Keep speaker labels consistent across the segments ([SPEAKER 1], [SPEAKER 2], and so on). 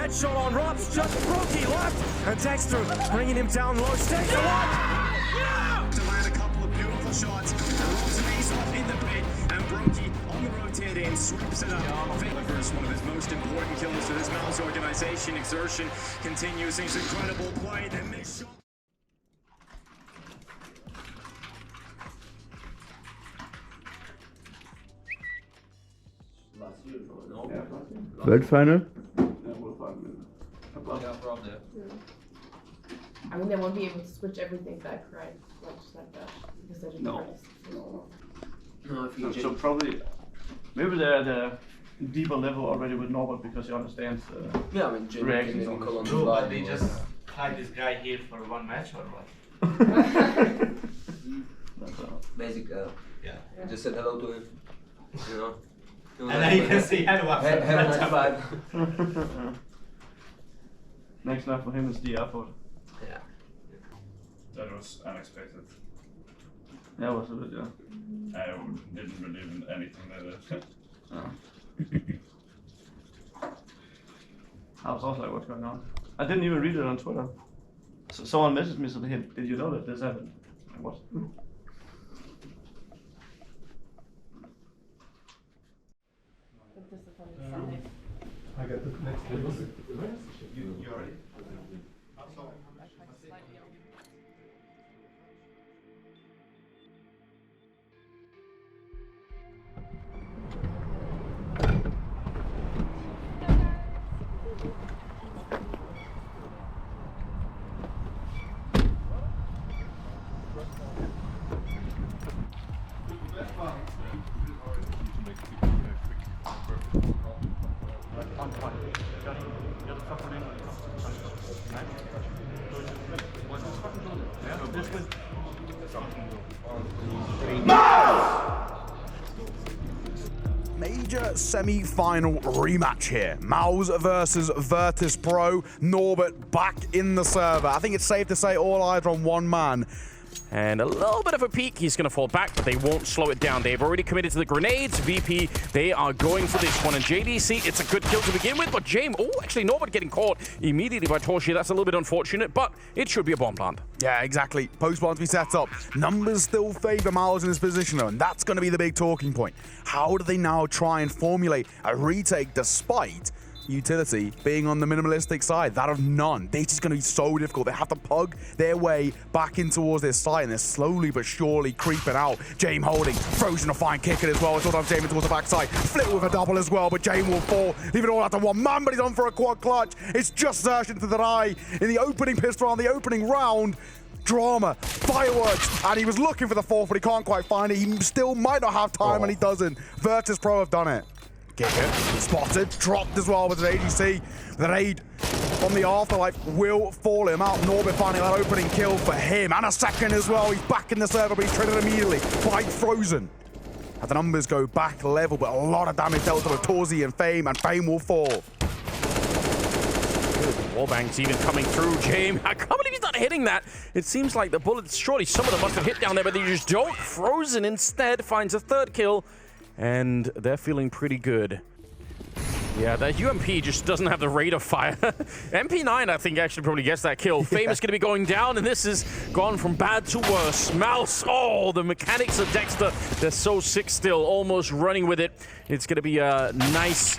[SPEAKER 1] headshot on Robs, just Brokey left, and Dexter bringing him down low. Stays alive!
[SPEAKER 2] To land a couple of beautiful shots, and rolls an ace off in the pit, and Brokey on the rotate in, sweeps it up. Delivers one of his most important kills to this MOUZ organization. Exertion continues his incredible play, then this shot.
[SPEAKER 3] World Final?
[SPEAKER 4] I mean, they won't be able to switch everything back, right? Like, just like that. Because they're just
[SPEAKER 3] So probably, maybe they're at a deeper level already with Norbert because he understands
[SPEAKER 5] Yeah, I mean, Jim
[SPEAKER 3] reactions.
[SPEAKER 6] True, but they just hide this guy here for one match or what?
[SPEAKER 5] Basic,
[SPEAKER 6] Yeah.
[SPEAKER 5] just said hello to him, you know.
[SPEAKER 6] And then you can see hello after.
[SPEAKER 5] Have a nice vibe.
[SPEAKER 3] Next map for him is the airport.
[SPEAKER 5] Yeah.
[SPEAKER 7] That was unexpected.
[SPEAKER 3] Yeah, was a bit, yeah.
[SPEAKER 7] I didn't believe in anything that
[SPEAKER 3] I was also like, what's going on? I didn't even read it on Twitter. So someone messaged me, said, hey, did you know that this happened? Like, what?
[SPEAKER 8] I got the next one.
[SPEAKER 7] you already.
[SPEAKER 9] Major semi-final rematch here. MOUZ versus Virtus.Pro. Norbert back in the server. I think it's safe to say all eyes are on one man.
[SPEAKER 1] And a little bit of a peek, he's going to fall back, but they won't slow it down. They've already committed to the grenades. VP, they are going for this one. And JDC, it's a good kill to begin with, but James, oh, actually, Norbert getting caught immediately by Torshi. That's a little bit unfortunate, but it should be a bomb plant.
[SPEAKER 9] Yeah, exactly. Post-bomb to be set up. Numbers still favor MOUZ in this position, though, and that's going to be the big talking point. How do they now try and formulate a retake despite utility being on the minimalistic side, that of none? This is going to be so difficult. They have to pug their way back in towards this side, and they're slowly but surely creeping out. Jame holding, Frozen a fine kick it as well. It's all time Jame towards the backside, flip with a double as well, but Jame will fall, leave it all out to one man, but he's on for a quad clutch. It's just Zertion to the eye in the opening pistol on the opening round. Drama, fireworks, and he was looking for the fourth, but he can't quite find it. He still might not have time, and he doesn't. Virtus.Pro have done it. Kick it, spotted, dropped as well with an ADC. The raid from the afterlife will fall him out. Norbert finding that opening kill for him, and a second as well. He's back in the server, but he's traded immediately by Frozen. And the numbers go back level, but a lot of damage dealt to Torzi and Fame will fall.
[SPEAKER 1] Wallbang's even coming through, James. I can't believe he's not hitting that. It seems like the bullets, surely some of them must have hit down there, but they just don't. Frozen instead finds a third kill, and they're feeling pretty good. Yeah, that UMP just doesn't have the rate of fire. MP9, I think, actually probably gets that kill. Fame is going to be going down, and this has gone from bad to worse. MOUZ, oh, the mechanics of Dexter, they're so sick still, almost running with it. It's going to be a nice,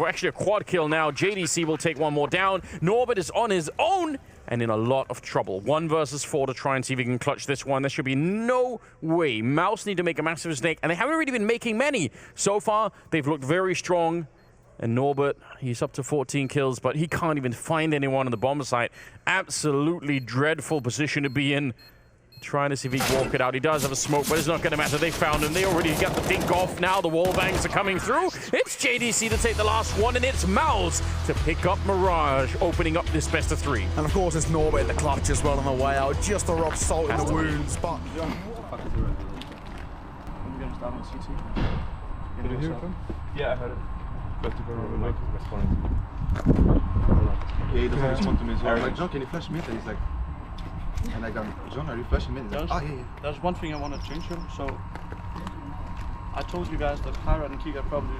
[SPEAKER 1] actually a quad kill now. JDC will take one more down. Norbert is on his own and in a lot of trouble. 1 versus 4 to try and see if he can clutch this one. There should be no way. MOUZ need to make a massive mistake, and they haven't really been making many. So far, they've looked very strong. And Norbert, he's up to 14 kills, but he can't even find anyone on the bomb site. Absolutely dreadful position to be in. Trying to see if he can walk it out. He does have a smoke, but it's not going to matter. They found him. They already got the dink off. Now the wall bangs are coming through. It's JDC to take the last one, and it's MOUZ to pick up Mirage, opening up this best of 3.
[SPEAKER 9] And of course, it's Norbert in the clutch as well on the way out, just to rub salt in the wounds. But
[SPEAKER 3] Did you hear it? Yeah, I heard it.
[SPEAKER 8] Yeah, he doesn't respond to me. So I was like, John, can you flash me? And he's like, and I go, John, are you flashing me? He's like, yeah.
[SPEAKER 10] There's one thing I want to change here. So I told you guys that Kyron and Kiga probably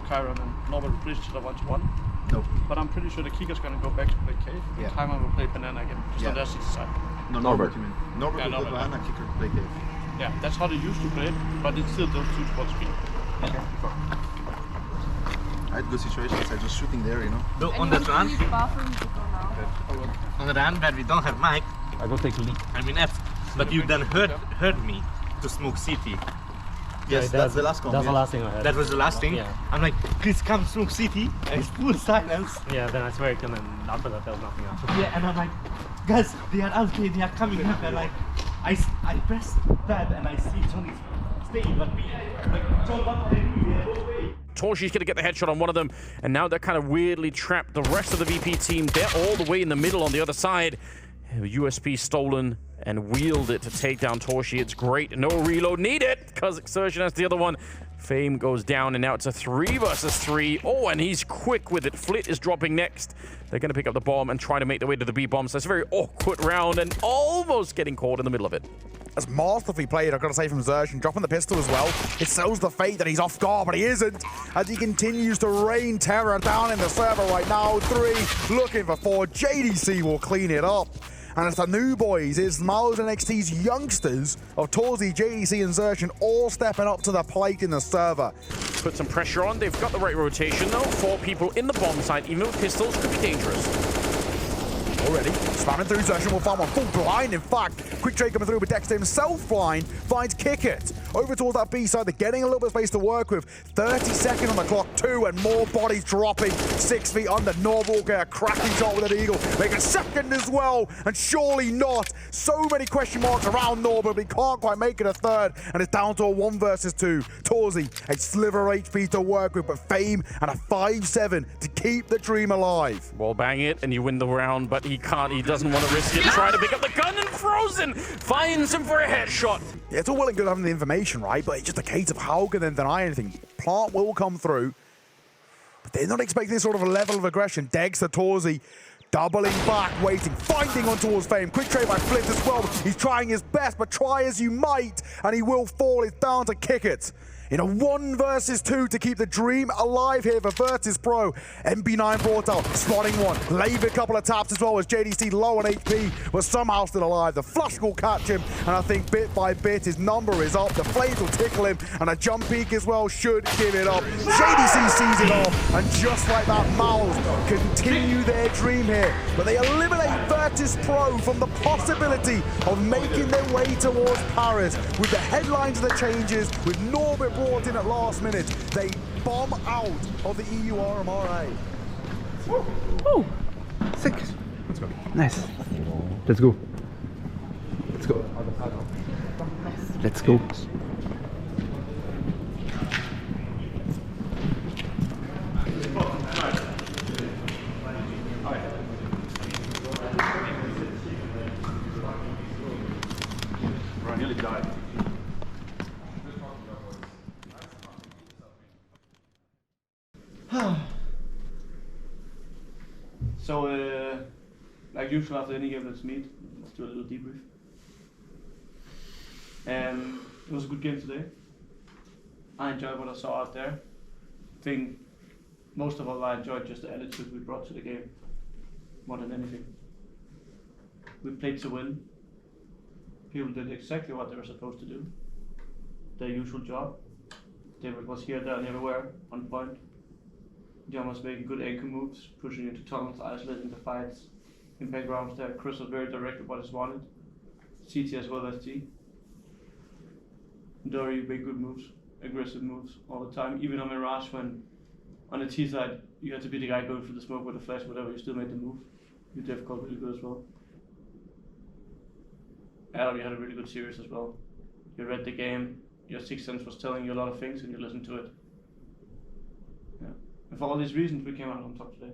[SPEAKER 10] Kyron and Norbert bridged to the 1-1.
[SPEAKER 8] No.
[SPEAKER 10] But I'm pretty sure the Kicker's gonna go back to play cave.
[SPEAKER 8] Yeah.
[SPEAKER 10] Timer will play banana again, just on their side.
[SPEAKER 8] No,
[SPEAKER 11] Norbert.
[SPEAKER 8] You mean? Norbert
[SPEAKER 10] Yeah,
[SPEAKER 8] will play
[SPEAKER 10] Norbert.
[SPEAKER 8] banana, kicker play cave.
[SPEAKER 10] Yeah, that's how they used to play it, but it's still those two spots speed.
[SPEAKER 8] Okay. I had good situations, I just shooting there, you know.
[SPEAKER 6] On the run,
[SPEAKER 4] Bathroom to go now.
[SPEAKER 6] on the run where we don't have mic,
[SPEAKER 11] I go take a leak.
[SPEAKER 6] I mean F, but you then heard me to smoke city.
[SPEAKER 8] Yes, that's the last one.
[SPEAKER 11] That's
[SPEAKER 8] yeah.
[SPEAKER 11] the last thing I heard.
[SPEAKER 6] That was the last thing.
[SPEAKER 11] Yeah.
[SPEAKER 6] I'm like, please come smoke city, and it's full silence.
[SPEAKER 11] Yeah, then I swear it, and then after that there was nothing else.
[SPEAKER 6] Yeah, and I'm like, guys, they are out there, they are coming up, and like, I press that and I see Johnny's staying, but me, like, John, what are they doing here? Go away.
[SPEAKER 1] Torshi's going to get the headshot on one of them, and now they're kind of weirdly trapped. The rest of the VP team, they're all the way in the middle on the other side. USP stolen and wielded to take down Torshi. It's great. No reload needed because Exertion has the other one. Fame goes down, and now it's a 3 versus 3. Oh, and he's quick with it. Flit is dropping next. They're going to pick up the bomb and try to make their way to the B bomb. So it's a very awkward round and almost getting caught in the middle of it.
[SPEAKER 9] That's masterfully played, I've got to say, from Xerxen, dropping the pistol as well. It sells the fate that he's off guard, but he isn't, as he continues to rain terror down in the server right now. 3, looking for 4. JDC will clean it up. And it's the new boys, it's MOUZ NXT's youngsters of Torsi, JDC, and Xerxen all stepping up to the plate in the server.
[SPEAKER 1] Put some pressure on. They've got the right rotation, though. 4 people in the bomb site, even with pistols, could be dangerous.
[SPEAKER 9] Already spamming through Xerxen will find one full blind. In fact, quick trade coming through, but Dexter himself blind finds Kickit over towards that B side. They're getting a little bit of space to work with. 30 seconds on the clock, 2, and more bodies dropping 6 feet under. Norb will get a cracking shot with an eagle, make a second as well, and surely not. So many question marks around Norb, but he can't quite make it a third, and it's down to a 1 versus 2. Torsi, a sliver of HP to work with, but Fame and a 5-7 to keep the dream alive.
[SPEAKER 1] Wall bang it, and you win the round, but he can't. He doesn't want to risk it. Try to pick up the gun, and Frozen finds him for a headshot.
[SPEAKER 9] Yeah, it's all well and good having the information, right? But it's just a case of how can they deny anything. Plant will come through, but they're not expecting this sort of a level of aggression. Dexter, Torsi, doubling back, waiting, finding on towards Fame. Quick trade by Flit as well. He's trying his best, but try as you might, and he will fall. It's down to Kickit. In a 1 versus 2 to keep the dream alive here for Virtus.Pro. MP9 brought out, spotting one, laid a couple of taps as well as JDC low on HP, but somehow still alive. The flush will catch him, and I think bit by bit his number is up. The flames will tickle him, and a jump peek as well should give it up. JDC sees it off, and just like that, MOUZ continue their dream here, but they eliminate Virtus.Pro from the possibility of making their way towards Paris. With the headlines of the changes, with Norbert brought in at last minute, they bomb out of the EU RMR.
[SPEAKER 11] Woo! Sick. Let's go. Nice. Let's go. Let's go. Let's go.
[SPEAKER 3] I nearly died. So, like usual after any game, let's meet. Let's do a little debrief. It was a good game today. I enjoyed what I saw out there. I think most of all I enjoyed just the attitude we brought to the game, more than anything. We played to win. People did exactly what they were supposed to do. Their usual job. David was here, there, and everywhere, on point. John was making good anchor moves, pushing into tunnels, isolating the fights. Impact rounds there. Chris was very direct with what is wanted. CT as well as T. Dory made good moves, aggressive moves all the time. Even on Mirage, when on the T side, you had to be the guy going through the smoke with a flash, whatever, you still made the move. You difficult, really good as well. Adam, you had a really good series as well. You read the game, your sixth sense was telling you a lot of things and you listened to it. Yeah. And for all these reasons, we came out on top today.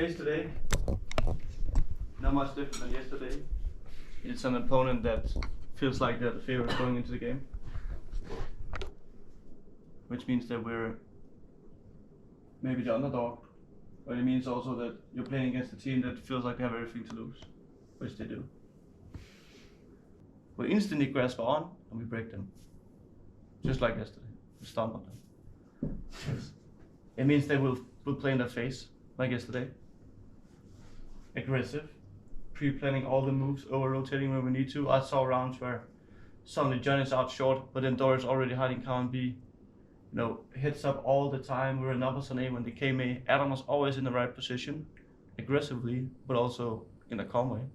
[SPEAKER 3] FaZe today, not much different than yesterday. It's an opponent that feels like they're the favorite going into the game, which means that we're maybe the underdog, but it means also that you're playing against a team that feels like they have everything to lose, which they do. We instantly grasp on and we break them, just like yesterday. We stomp on them. It means they will play in their face, like yesterday. Aggressive, pre-planning all the moves, over-rotating when we need to. I saw rounds where suddenly Johnny's out short, but then Dory's already hiding count B. You know, heads up all the time. We were numbers on A when they came A. Adam was always in the right position, aggressively, but also in a calm way.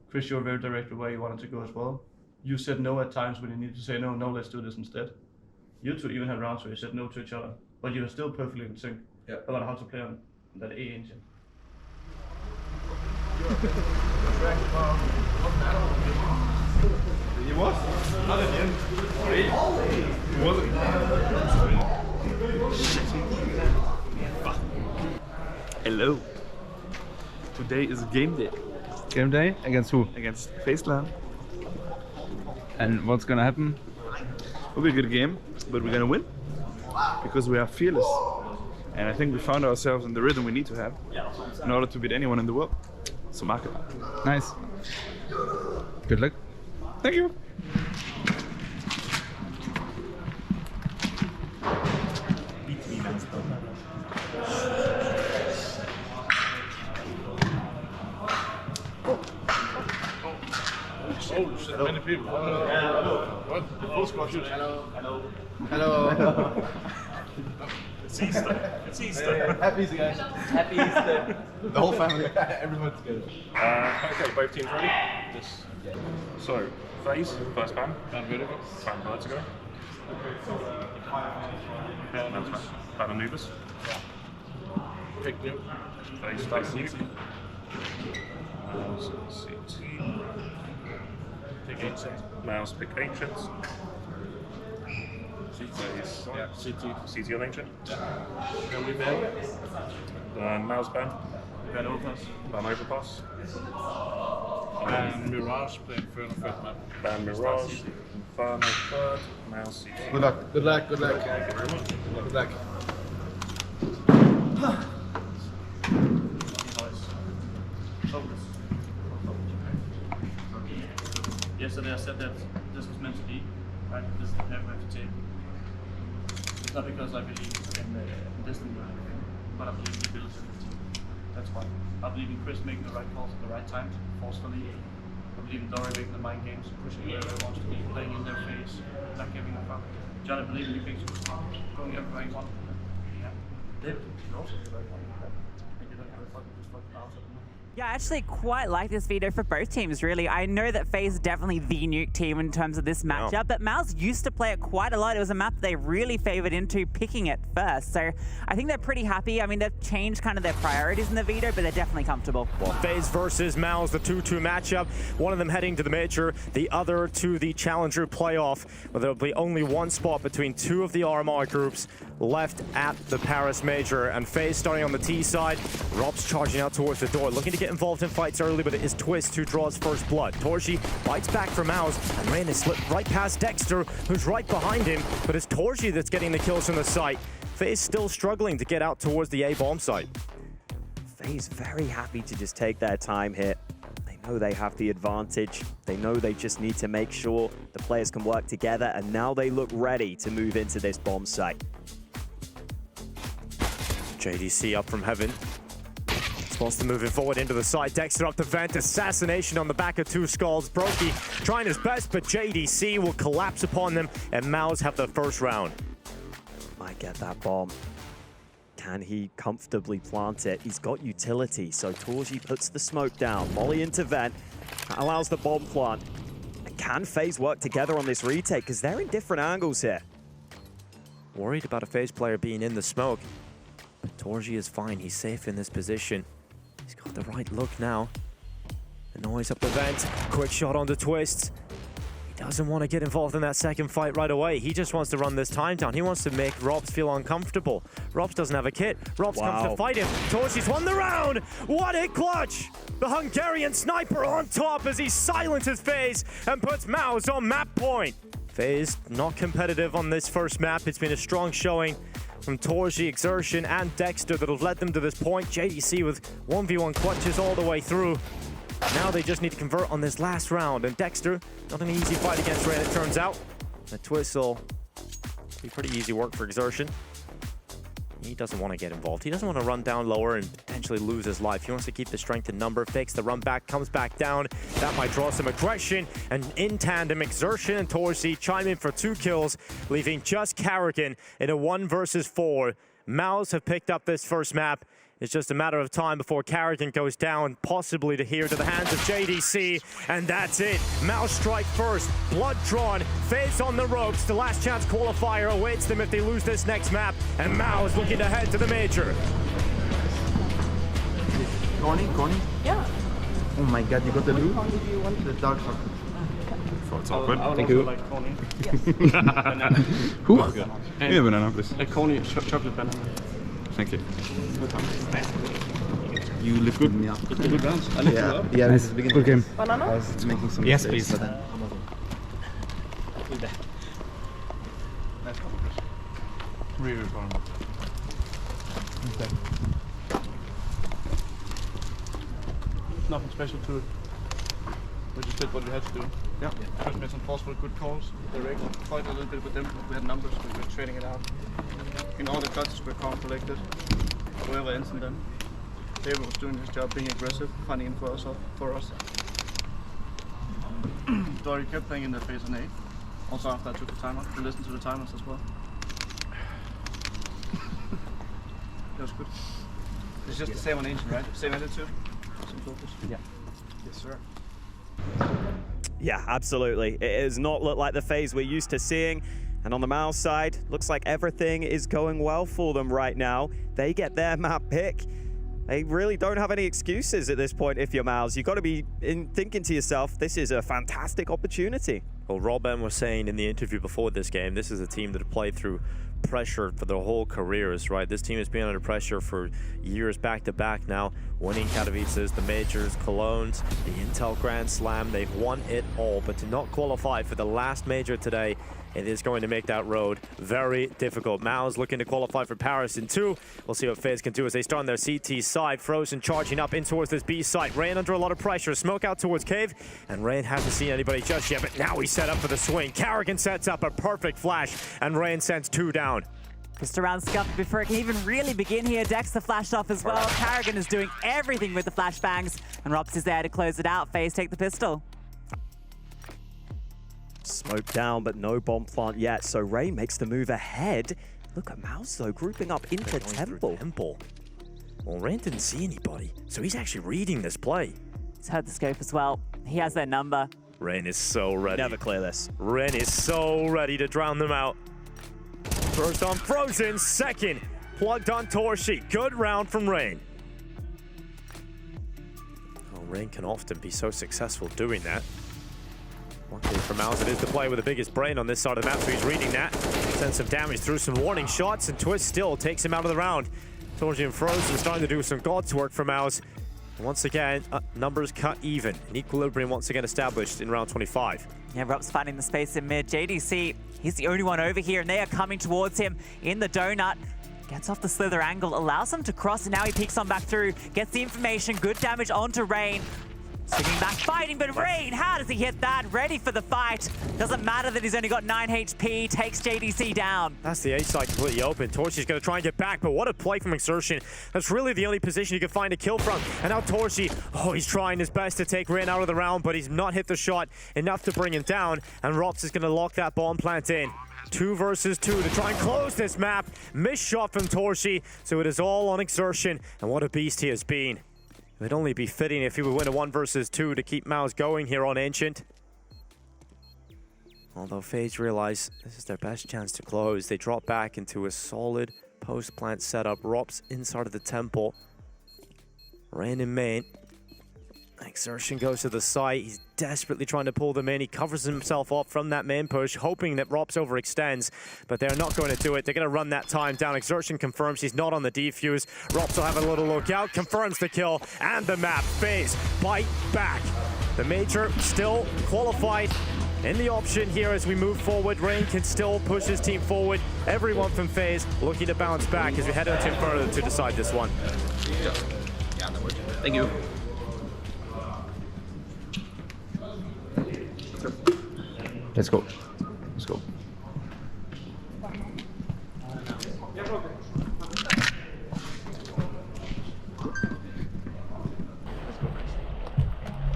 [SPEAKER 3] Chris, you were very direct with where you wanted to go as well. You said no at times when you needed to say no, let's do this instead. You two even had rounds where you said no to each other, but you were still perfectly in sync about how to play on that A engine.
[SPEAKER 8] He was? Not at the end. He wasn't.
[SPEAKER 12] Hello. Today is game day.
[SPEAKER 11] Game day? Against who?
[SPEAKER 12] Against FaZe Clan.
[SPEAKER 11] And what's gonna happen?
[SPEAKER 12] It'll be a good game, but we're gonna win because we are fearless. And I think we found ourselves in the rhythm we need to have in order to beat anyone in the world. So mark it.
[SPEAKER 11] Nice. Good luck.
[SPEAKER 12] Thank you.
[SPEAKER 10] Oh shit, many people. Hello. What? The full squad shoots.
[SPEAKER 8] Hello.
[SPEAKER 10] Hello. It's Easter. It's Easter.
[SPEAKER 8] Happy Easter, guys.
[SPEAKER 5] Happy Easter.
[SPEAKER 8] The whole family, everyone together.
[SPEAKER 7] Okay, both teams ready? Yes. So, FaZe, first ban.
[SPEAKER 10] Ban Veto.
[SPEAKER 7] Ban Vertigo. Ban Anubis.
[SPEAKER 10] Pick new.
[SPEAKER 7] FaZe
[SPEAKER 10] Start
[SPEAKER 7] Nuke.
[SPEAKER 10] CT.
[SPEAKER 7] MOUZ, CT.
[SPEAKER 10] Pick Ancient.
[SPEAKER 7] MOUZ, pick Ancients. FaZe,
[SPEAKER 10] Yeah, CT.
[SPEAKER 7] CT on Ancient.
[SPEAKER 10] Then we ban.
[SPEAKER 7] Then MOUZ ban.
[SPEAKER 10] Ban Overpass.
[SPEAKER 7] Ban Overpass.
[SPEAKER 10] And Mirage playing third map.
[SPEAKER 7] Ban Mirage. Inferno third. MOUZ, CT.
[SPEAKER 8] Good luck.
[SPEAKER 10] Good luck, good luck.
[SPEAKER 7] Thank you very much.
[SPEAKER 10] Good luck.
[SPEAKER 3] Yesterday I said that this was meant to be, right? This is the path we have to take. It's not because I believe in destiny or anything, but I believe in the ability of the team. That's why. I believe in Chris making the right calls at the right time, forcefully. I believe in Dory making the mind games, pushing wherever he wants to be, playing in their face, not giving a fuck. John, I believe in you things, going everywhere you want. Yeah. David, you also do that. And you don't have a fucking just fucking out at the moment.
[SPEAKER 13] Yeah, I actually quite like this veto for both teams, really. I know that FaZe is definitely the nuke team in terms of this matchup, but MOUZ used to play it quite a lot. It was a map they really favored into picking it first. So I think they're pretty happy. I mean, they've changed kind of their priorities in the veto, but they're definitely comfortable.
[SPEAKER 1] Well, FaZe versus MOUZ, the 2-2 matchup. One of them heading to the Major, the other to the Challenger playoff, where there'll be only one spot between two of the RMR groups left at the Paris Major. And FaZe starting on the T side. Rob's charging out towards the door, looking to get involved in fights early, but it is Twist who draws first blood. Torji bites back for MOUZ, and Rain is slipped right past Dexter, who's right behind him, but it's Torji that's getting the kills from the site. FaZe still struggling to get out towards the A-bomb site.
[SPEAKER 14] FaZe very happy to just take their time here. They know they have the advantage. They know they just need to make sure the players can work together, and now they look ready to move into this bomb site.
[SPEAKER 1] JDC up from heaven. Supposed to moving forward into the side. Dexter up the vent. Assassination on the back of two skulls. Brokey trying his best, but JDC will collapse upon them, and MOUZ have the first round.
[SPEAKER 14] Might get that bomb. Can he comfortably plant it? He's got utility, so Torji puts the smoke down. Molly into vent. That allows the bomb plant. And can FaZe work together on this retake? Because they're in different angles here.
[SPEAKER 1] Worried about a FaZe player being in the smoke. But Torji is fine. He's safe in this position. He's got the right look now. The noise up the vent. Quick shot on the Twist. He
[SPEAKER 15] doesn't want to get involved in that second fight right away. He just wants to run this time down. He wants to make Robs feel uncomfortable. Robs doesn't have a kit. Robs comes to fight him. Torshi's won the round. What a clutch! The Hungarian sniper on top as he silences FaZe and puts MOUZ on map point. FaZe not competitive on this first map. It's been a strong showing from Torshi, Exertion, and Dexter that have led them to this point. JDC with 1v1 clutches all the way through. Now they just need to convert on this last round, and Dexter, not an easy fight against Rain, it turns out. The twist will be pretty easy work for Exertion. He doesn't want to get involved. He doesn't want to run down lower and potentially lose his life. He wants to keep the strength in number, fakes the run back, comes back down. That might draw some aggression, and in tandem, Exertion and Torsi chime in for 2 kills, leaving just Karrigan in a 1 versus 4. MOUZ have picked up this first map. It's just a matter of time before Karrigan goes down, possibly to here to the hands of JDC, and that's it. MOUZ strike first, blood drawn, FaZe on the ropes. The last chance qualifier awaits them if they lose this next map, and MOUZ looking to head to the major.
[SPEAKER 8] Connie?
[SPEAKER 4] Yeah.
[SPEAKER 8] Oh my god, you got the blue? The dark chocolate.
[SPEAKER 7] So it's all good.
[SPEAKER 3] Thank you. Like Connie. Banana.
[SPEAKER 7] Who? Yeah, banana, please.
[SPEAKER 3] A Connie chocolate banana.
[SPEAKER 7] Thank you.
[SPEAKER 8] You lifted me up.
[SPEAKER 3] Good rounds. I lifted you up.
[SPEAKER 8] Yeah,
[SPEAKER 11] Nice.
[SPEAKER 8] the beginning.
[SPEAKER 11] Good game.
[SPEAKER 4] Banana?
[SPEAKER 8] I was making some
[SPEAKER 11] Yes,
[SPEAKER 8] mistakes,
[SPEAKER 11] please.
[SPEAKER 8] but then
[SPEAKER 3] Really fun. Nothing special to it. We just did what we had to do.
[SPEAKER 8] Yeah.
[SPEAKER 3] Just made some forceful good calls. Direct. Fight a little bit with them. We had numbers. We were trading it out. In all the cuts were calm collected. Whoever ends in them. David was doing his job, being aggressive, finding in for us. Dory kept playing in the phase and 8. Also after I took the timer, we listened to the timers as well. That was good. It's just the same on Ancient, right? Same attitude? Same focus?
[SPEAKER 11] Yeah.
[SPEAKER 3] Yes, sir.
[SPEAKER 14] Yeah, absolutely. It does not look like the FaZe we're used to seeing. And on the MOUZ side, looks like everything is going well for them right now. They get their map pick. They really don't have any excuses at this point if you're MOUZ. You've got to be thinking to yourself, this is a fantastic opportunity.
[SPEAKER 15] Well, Robin was saying in the interview before this game, this is a team that have played through pressure for their whole careers, right? This team has been under pressure for years back to back now, winning Katowice's, the majors, Colognes, the Intel Grand Slam. They've won it all, but to not qualify for the last major today, it is going to make that road very difficult. MOUZ looking to qualify for Paris in 2. We'll see what FaZe can do as they start on their CT side. Frozen charging up in towards this B site. Rain under a lot of pressure. Smoke out towards Cave. And Rain hasn't seen anybody just yet, but now he's set up for the swing. Karrigan sets up a perfect flash, and Rain sends 2 down.
[SPEAKER 13] Just around scuffed before it can even really begin here. Dexter flashed off as well. Karrigan is doing everything with the flashbangs, and Robs is there to close it out. FaZe take the pistol.
[SPEAKER 14] Smoke down, but no bomb plant yet, so Rain makes the move ahead. Look at MOUZ, though, grouping up into Temple.
[SPEAKER 15] Well, Rain didn't see anybody, so he's actually reading this play.
[SPEAKER 13] He's heard the scope as well. He has their number.
[SPEAKER 15] Rain is so ready.
[SPEAKER 14] Never clear this.
[SPEAKER 15] Rain is so ready to drown them out. First on Frozen, second plugged on Torshi. Good round from Rain. Oh, Rain can often be so successful doing that. Luckily for MOUZ, it is the player with the biggest brain on this side of the map, so he's reading that. Sends some damage through some warning shots, and Twist still takes him out of the round. Torshi and Frozen starting to do some God's work for MOUZ. Once again, numbers cut even. An equilibrium once again established in round 25.
[SPEAKER 13] Yeah, Rob's finding the space in mid. JDC, he's the only one over here, and they are coming towards him in the donut. Gets off the slither angle, allows him to cross, and now he peeks on back through. Gets the information, good damage onto Rain. Swinging back, fighting, but Rain, how does he hit that? Ready for the fight. Doesn't matter that he's only got 9 HP, takes JDC down.
[SPEAKER 15] That's the A side completely open. Torshi's going to try and get back, but what a play from Exertion. That's really the only position you can find a kill from. And now Torshi, he's trying his best to take Rain out of the round, but he's not hit the shot enough to bring him down. And Rops is going to lock that bomb plant in. 2 versus 2 to try and close this map. Missed shot from Torshi, so it is all on Exertion. And what a beast he has been. It would only be fitting if he would win a 1 versus 2 to keep MOUZ going here on Ancient. Although FaZe realize this is their best chance to close, they drop back into a solid post-plant setup. Rops inside of the temple. Rain in main. Exertion goes to the site. He's desperately trying to pull them in. He covers himself off from that main push, hoping that Robs overextends, but they're not going to do it. They're going to run that time down. Exertion confirms he's not on the defuse. Robs will have a little look out, confirms the kill, and the map. FaZe bite back. The Major still qualified in the option here as we move forward. Rain can still push his team forward. Everyone from FaZe looking to bounce back as we head into Inferno to decide this one.
[SPEAKER 12] Thank you. Let's go. Let's go.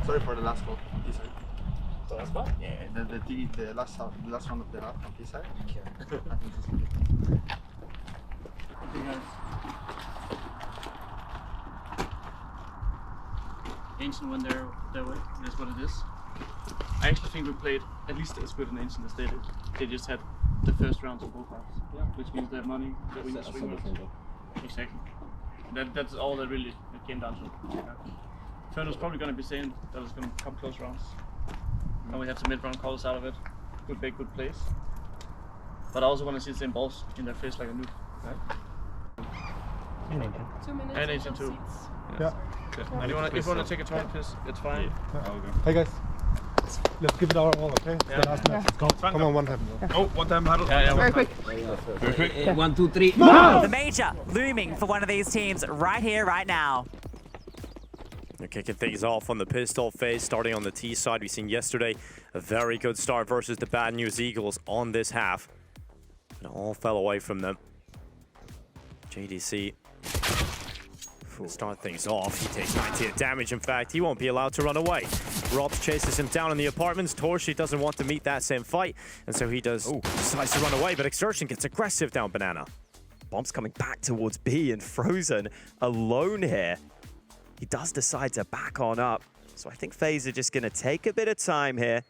[SPEAKER 8] Sorry for the last call.
[SPEAKER 3] The last one?
[SPEAKER 8] Yeah, the last round of the half on this side.
[SPEAKER 3] Ancient went their way. That's what it is. I actually think we played at least as good an Ancient as they did. They just had the first rounds of both halves, which means they have money, they win the swing rounds. Exactly. That's all that really it came down to. Inferno's probably going to be saying that it's going to come close rounds. And we have some mid-round calls out of it. Good big, good plays. But I also want to see the same balls in their face like a noob. Right?
[SPEAKER 4] 2 minutes.
[SPEAKER 3] And Ancient too.
[SPEAKER 8] Yeah.
[SPEAKER 3] Okay. And if you want to take a time piss, it's fine.
[SPEAKER 8] Hey guys, let's give it our all, okay? It's the last match. Let's go. Come on, one time.
[SPEAKER 12] Oh, one time huddle.
[SPEAKER 4] Very quick.
[SPEAKER 12] Very quick.
[SPEAKER 5] 1, 2, 3.
[SPEAKER 13] The Major looming for one of these teams right here, right now.
[SPEAKER 15] They're kicking things off on the pistol phase, starting on the T side. We've seen yesterday a very good start versus the Bad News Eagles on this half. It all fell away from them. JDC will start things off. He takes 98 damage. In fact, he won't be allowed to run away. Robs chases him down in the apartments. Torshi doesn't want to meet that same fight, and so he decides to run away, but Exertion gets aggressive down Banana.
[SPEAKER 14] Bomb's coming back towards B, and Frozen alone here. He does decide to back on up, so I think FaZe are just going to take a bit of time here.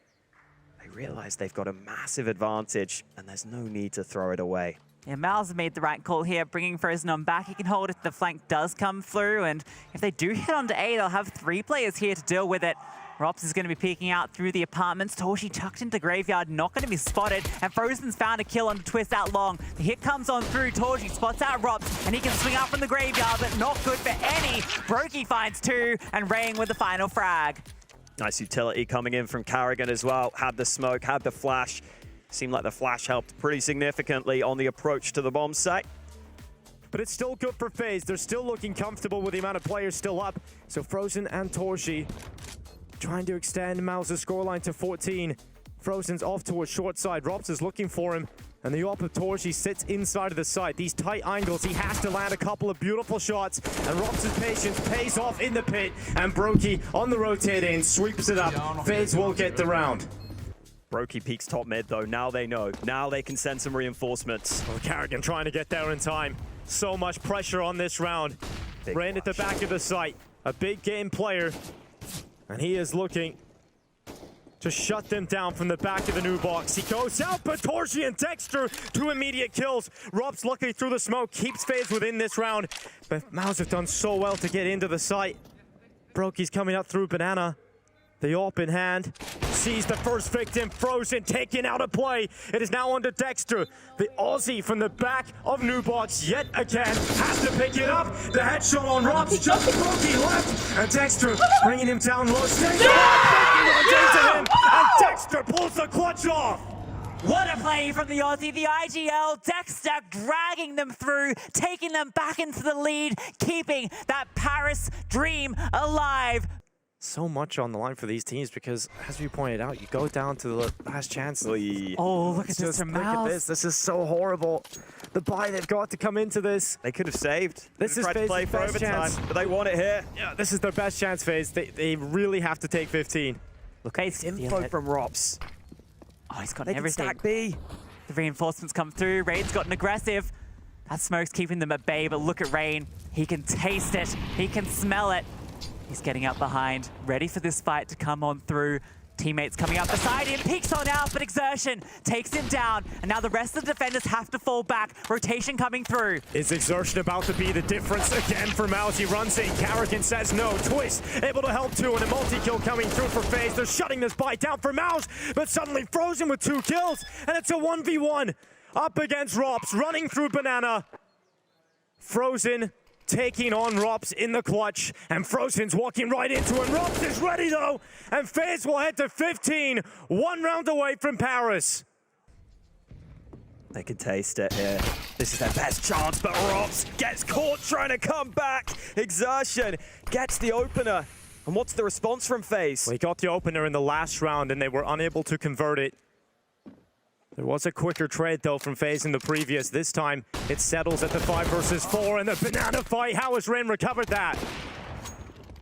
[SPEAKER 14] They realize they've got a massive advantage, and there's no need to throw it away.
[SPEAKER 13] Yeah, MOUZ made the right call here, bringing Frozen on back. He can hold if the flank does come through, and if they do hit onto A, they'll have 3 players here to deal with it. Robs is going to be peeking out through the apartments. Torshi tucked into Graveyard, not going to be spotted, and Frozen's found a kill on the twist out long. The hit comes on through. Torshi spots out Robs, and he can swing out from the Graveyard, but not good for any. Brokey finds 2, and Rain with the final frag.
[SPEAKER 14] Nice utility coming in from Carrigan as well. Had the smoke, had the flash. Seemed like the flash helped pretty significantly on the approach to the bomb site.
[SPEAKER 15] But it's still good for FaZe. They're still looking comfortable with the amount of players still up. So Frozen and Torshi trying to extend MOUZ's scoreline to 14. Frozen's off towards short side. Robs is looking for him. And the op of Torshi sits inside of the site. These tight angles, he has to land a couple of beautiful shots. And Robs' patience pays off in the pit. And Brokey on the rotate in, sweeps it up. FaZe will get the round.
[SPEAKER 14] Brokey peaks top mid though. Now they know. Now they can send some reinforcements.
[SPEAKER 15] Oh, Carrigan trying to get there in time. So much pressure on this round. Rain at the back of the site. A big game player. And he is looking to shut them down from the back of the new box. He goes out, but Torshi and Dexter, 2 immediate kills. Rob's lucky through the smoke, keeps FaZe within this round. But MOUZ have done so well to get into the site. Brokey's coming up through Banana. The AWP in hand, sees the first victim, Frozen taken out of play. It is now under Dexter. The Aussie from the back of New Box yet again has to pick it up. The headshot on Robs, just Brokey left, and Dexter bringing him down low. Into him, and Dexter pulls the clutch off.
[SPEAKER 13] What a play from the Aussie, the IGL, Dexter dragging them through, taking them back into the lead, keeping that Paris dream alive.
[SPEAKER 15] So much on the line for these teams because, as we pointed out, you go down to the last chance.
[SPEAKER 13] Oh, look at this from
[SPEAKER 15] Look at this. This is so horrible. The buy they've got to come into this.
[SPEAKER 14] They could have saved.
[SPEAKER 15] This is
[SPEAKER 14] tried to play for
[SPEAKER 15] best
[SPEAKER 14] overtime,
[SPEAKER 15] chance.
[SPEAKER 14] but they want it here.
[SPEAKER 15] Yeah, this is their best chance, FaZe. They really have to take 15.
[SPEAKER 13] Look,
[SPEAKER 14] Nice info from Robs.
[SPEAKER 13] Oh, he's got
[SPEAKER 14] They can
[SPEAKER 13] everything.
[SPEAKER 14] stack B.
[SPEAKER 13] The reinforcements come through. Rain's gotten aggressive. That smoke's keeping them at bay, but look at Rain. He can taste it. He can smell it. He's getting up behind, ready for this fight to come on through. Teammates coming up beside him, peeks on out, but Exertion takes him down. And now the rest of the defenders have to fall back. Rotation coming through.
[SPEAKER 15] Is Exertion about to be the difference again for MOUZ? He runs in, Carrigan says no. Twist able to help too, and a multi-kill coming through for FaZe. They're shutting this bite down for MOUZ, but suddenly Frozen with 2 kills, and it's a 1v1 up against Rops, running through Banana. Frozen taking on Rops in the clutch, and Frozen's walking right into him. Rops is ready though, and FaZe will head to 15, 1 round away from Paris.
[SPEAKER 14] They can taste it here. This is their best chance, but Rops gets caught trying to come back. Exertion gets the opener. And what's the response from FaZe?
[SPEAKER 15] Well, he got the opener in the last round, and they were unable to convert it. There was a quicker trade, though, from FaZe in the previous. This time, it settles at the 5 versus 4 and the Banana fight. How has Rain recovered that?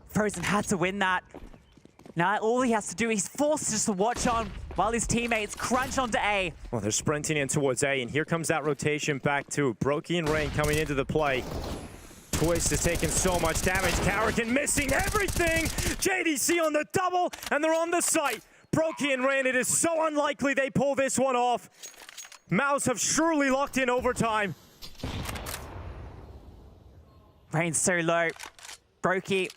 [SPEAKER 13] Frozen had to win that. Now all he has to do, he's forced just to watch on while his teammates crunch onto A.
[SPEAKER 15] Well, they're sprinting in towards A, and here comes that rotation back too. Brokey and Rain coming into the play. Twist is taking so much damage. Carrigan missing everything. JDC on the double, and they're on the site. Brokey and Rain, it is so unlikely they pull this one off. MOUZ have surely locked in overtime.
[SPEAKER 13] Rain's so low. Brokey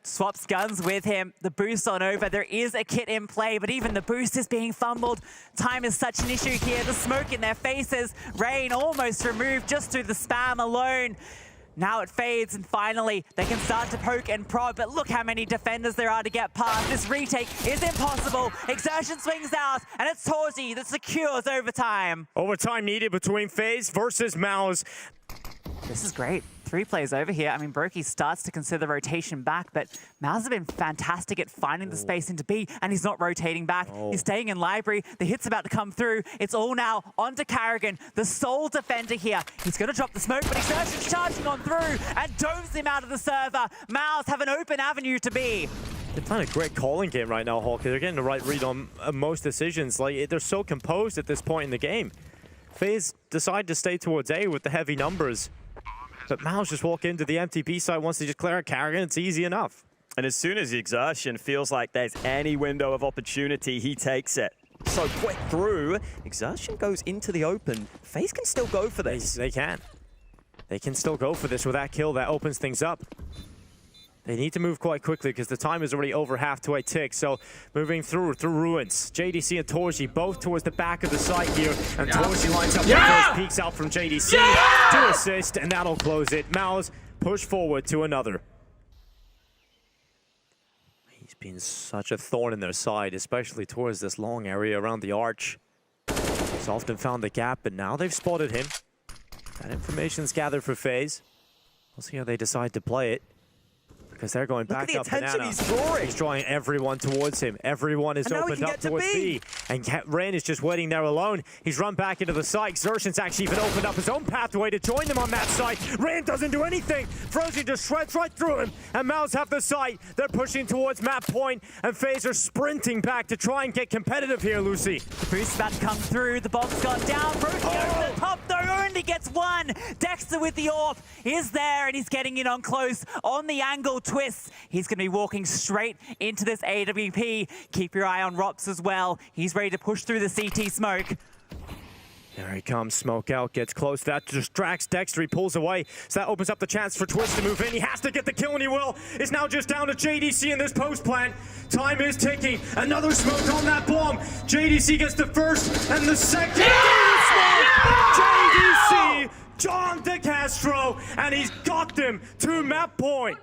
[SPEAKER 13] swaps guns with him. The boost on over. There is a kit in play, but even the boost is being fumbled. Time is such an issue here. The smoke in their faces. Rain almost removed just through the spam alone. Now it fades, and finally they can start to poke and prod, but look how many defenders there are to get past. This retake is impossible. Exertion swings out, and it's Torzi that secures overtime.
[SPEAKER 15] Overtime needed between FaZe versus MOUZ.
[SPEAKER 13] This is great. 3 plays over here. I mean, Brokey starts to consider rotation back, but MOUZ have been fantastic at finding the space into B, and he's not rotating back. He's staying in library. The hit's about to come through. It's all now onto Carrigan, the sole defender here. He's going to drop the smoke, but Exertion's charging on through and doves him out of the server. MOUZ have an open avenue to B.
[SPEAKER 15] They're playing a great calling game right now, Hawk. They're getting the right read on most decisions. Like, they're so composed at this point in the game. FaZe decide to stay towards A with the heavy numbers. But MOUZ just walk into the empty B side once they just clear a Carrigan. It's easy enough.
[SPEAKER 14] And as soon as the Exertion feels like there's any window of opportunity, he takes it. So quick through. Exertion goes into the open. FaZe can still go for this.
[SPEAKER 15] They can. They can still go for this with that kill. That opens things up. They need to move quite quickly because the time is already over half to a tick. So moving through Ruins. JDC and Torji both towards the back of the site here. And Torji lines up first, peeks out from JDC. 2 assist, and that'll close it. MOUZ push forward to another. He's been such a thorn in their side, especially towards this long area around the arch. He's often found the gap, but now they've spotted him. That information's gathered for FaZe. We'll see how they decide to play it. Because they're going back up Banana. He's drawing everyone towards him. Everyone is opened up towards B. And Rain is just waiting there alone. He's run back into the site. Xertion's actually even opened up his own pathway to join them on that site. Rain doesn't do anything. Frozen just shreds right through him. And MOUZ have the site. They're pushing towards map point. And FaZe are sprinting back to try and get competitive here, Lucy.
[SPEAKER 13] The boost's about to come through. The bomb's gone down. Brokey over the top, though, only gets 1. Dexter with the AWP is there, and he's getting in on close on the angle. Twist. He's going to be walking straight into this AWP. Keep your eye on Rops as well. He's ready to push through the CT smoke.
[SPEAKER 15] There he comes, smoke out, gets close. That distracts Dexter, he pulls away. So that opens up the chance for Twist to move in. He has to get the kill, and he will. It's now just down to JDC in this post plant. Time is ticking. Another smoke on that bomb. JDC gets the first and the second. JDC, John DeCastro, and he's got them to map point.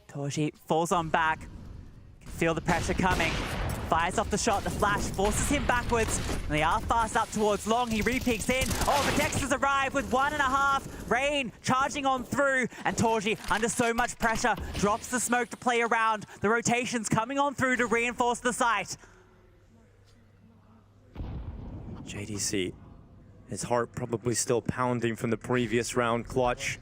[SPEAKER 13] Torji falls on back. Can feel the pressure coming. Fires off the shot, the flash forces him backwards. And they are fast up towards long. He re-peeks in. Oh, but Dexter's arrived with 1.5. Rain charging on through. And Torji, under so much pressure, drops the smoke to play around. The rotation's coming on through to reinforce the site.
[SPEAKER 15] JDC, his heart probably still pounding from the previous round clutch.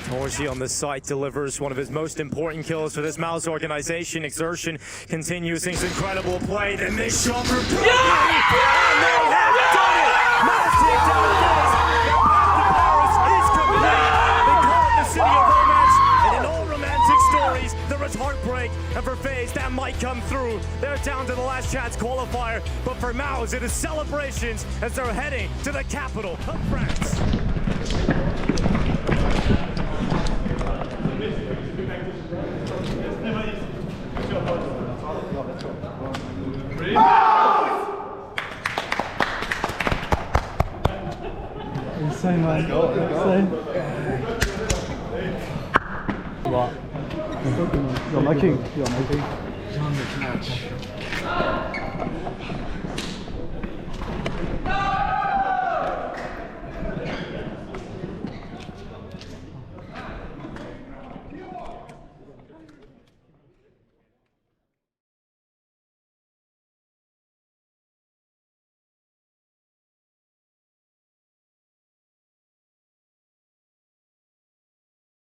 [SPEAKER 15] Torji on the site delivers one of his most important kills for this MOUZ organization. Exertion continues his incredible play. Then this shot for Brokey! And they have done it! MOUZ take down this! The path to Paris is complete! They call it the city of romance, and in all romantic stories, FaZe, there is heartbreak, and for FaZe, that might come through. They're down to the last chance qualifier, but for MOUZ, it is celebrations as they're heading to the capital of France.
[SPEAKER 6] Insane, man. Insane. What? You're my king. You're my king.